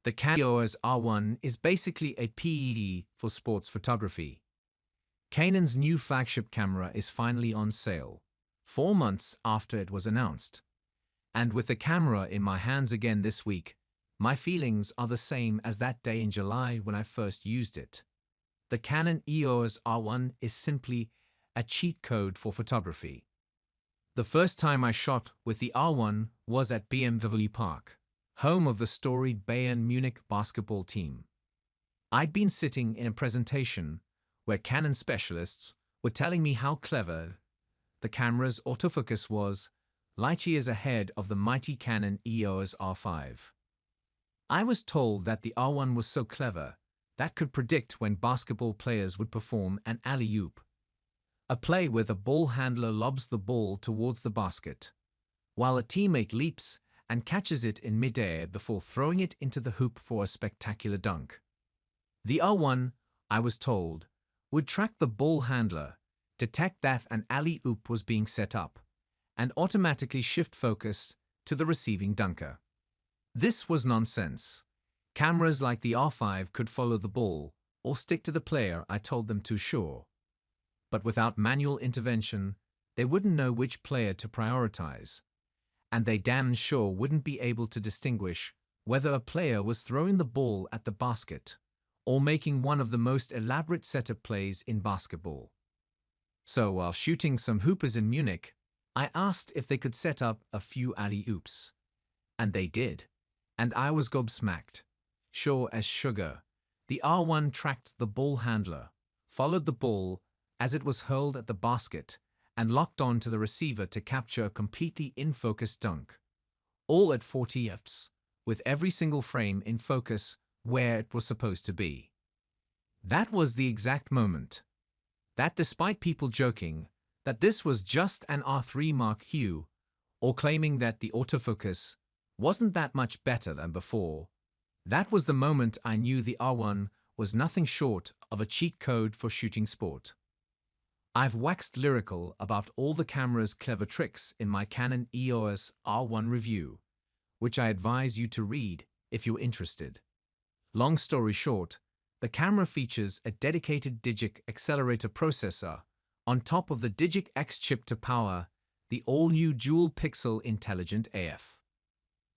The Canon EOS R1 is basically a PED for sports photography. Canon's new flagship camera is finally on sale, 4 months after it was announced. And with the camera in my hands again this week, my feelings are the same as that day in July when I first used it. The Canon EOS R1 is simply a cheat code for photography. The first time I shot with the R1 was at BMW Park, home of the storied Bayern Munich basketball team. I'd been sitting in a presentation where Canon specialists were telling me how clever the camera's autofocus was, light years ahead of the mighty Canon EOS R5. I was told that the R1 was so clever that could predict when basketball players would perform an alley-oop, a play where the ball handler lobs the ball towards the basket, while a teammate leaps and catches it in midair before throwing it into the hoop for a spectacular dunk. The R1, I was told, would track the ball handler, detect that an alley-oop was being set up, and automatically shift focus to the receiving dunker. This was nonsense. Cameras like the R5 could follow the ball or stick to the player I told them to, sure. But without manual intervention, they wouldn't know which player to prioritize. And they damn sure wouldn't be able to distinguish whether a player was throwing the ball at the basket or making one of the most elaborate setup plays in basketball. So while shooting some hoopers in Munich, I asked if they could set up a few alley-oops. And they did. And I was gobsmacked. Sure as sugar, the R1 tracked the ball handler, followed the ball as it was hurled at the basket, and locked on to the receiver to capture a completely in-focus dunk. All at 40 fps, with every single frame in focus where it was supposed to be. That was the exact moment. That despite people joking that this was just an R3 Mark II, or claiming that the autofocus wasn't that much better than before, that was the moment I knew the R1 was nothing short of a cheat code for shooting sport. I've waxed lyrical about all the camera's clever tricks in my Canon EOS R1 review, which I advise you to read if you're interested. Long story short, the camera features a dedicated Digic accelerator processor on top of the Digic X chip to power the all-new dual-pixel intelligent AF.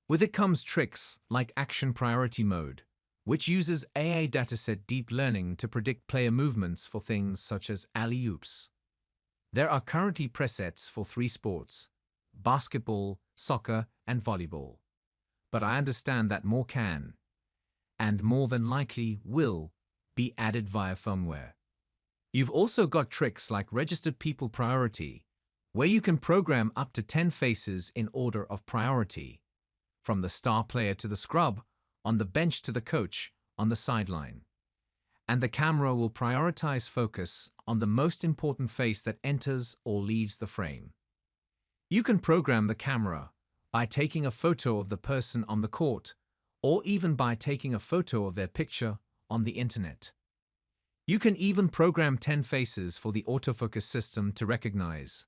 With it comes tricks like Action Priority Mode, which uses AI dataset deep learning to predict player movements for things such as alley-oops. There are currently presets for 3 sports: basketball, soccer, and volleyball. But I understand that more can, and more than likely will, be added via firmware. You've also got tricks like Registered People Priority, where you can program up to 10 faces in order of priority, from the star player to the scrub, on the bench to the coach, on the sideline. And the camera will prioritize focus on the most important face that enters or leaves the frame. You can program the camera by taking a photo of the person on the court, or even by taking a photo of their picture on the internet. You can even program 10 faces for the autofocus system to recognize,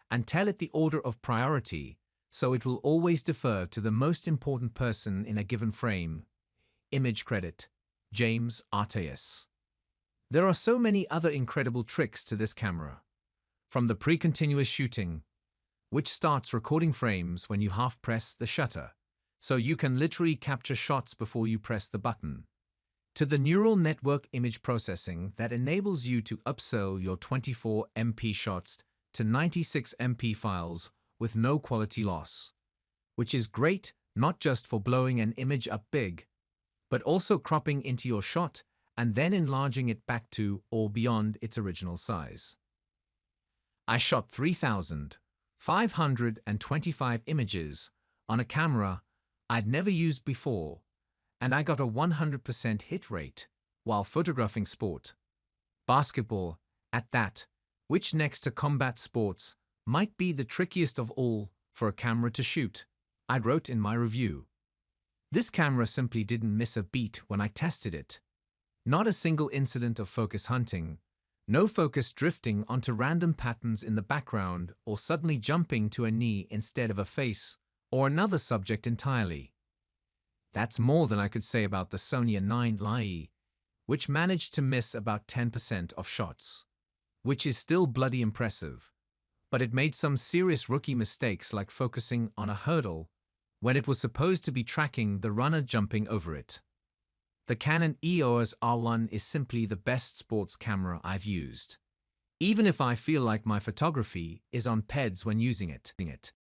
and tell it the order of priority, so it will always defer to the most important person in a given frame. Image credit, James Arteas. There are so many other incredible tricks to this camera. From the pre-continuous shooting, which starts recording frames when you half-press the shutter, so you can literally capture shots before you press the button, to the neural network image processing that enables you to upscale your 24 MP shots to 96 MP files with no quality loss, which is great not just for blowing an image up big, but also cropping into your shot and then enlarging it back to or beyond its original size. I shot 3,525 images on a camera I'd never used before, and I got a 100% hit rate while photographing sport. Basketball, at that, which next to combat sports might be the trickiest of all for a camera to shoot, I wrote in my review. This camera simply didn't miss a beat when I tested it. Not a single incident of focus hunting, no focus drifting onto random patterns in the background or suddenly jumping to a knee instead of a face or another subject entirely. That's more than I could say about the Sony A9 Li, which managed to miss about 10% of shots, which is still bloody impressive. But it made some serious rookie mistakes like focusing on a hurdle when it was supposed to be tracking the runner jumping over it. The Canon EOS R1 is simply the best sports camera I've used, even if I feel like my photography is on PEDs when using it.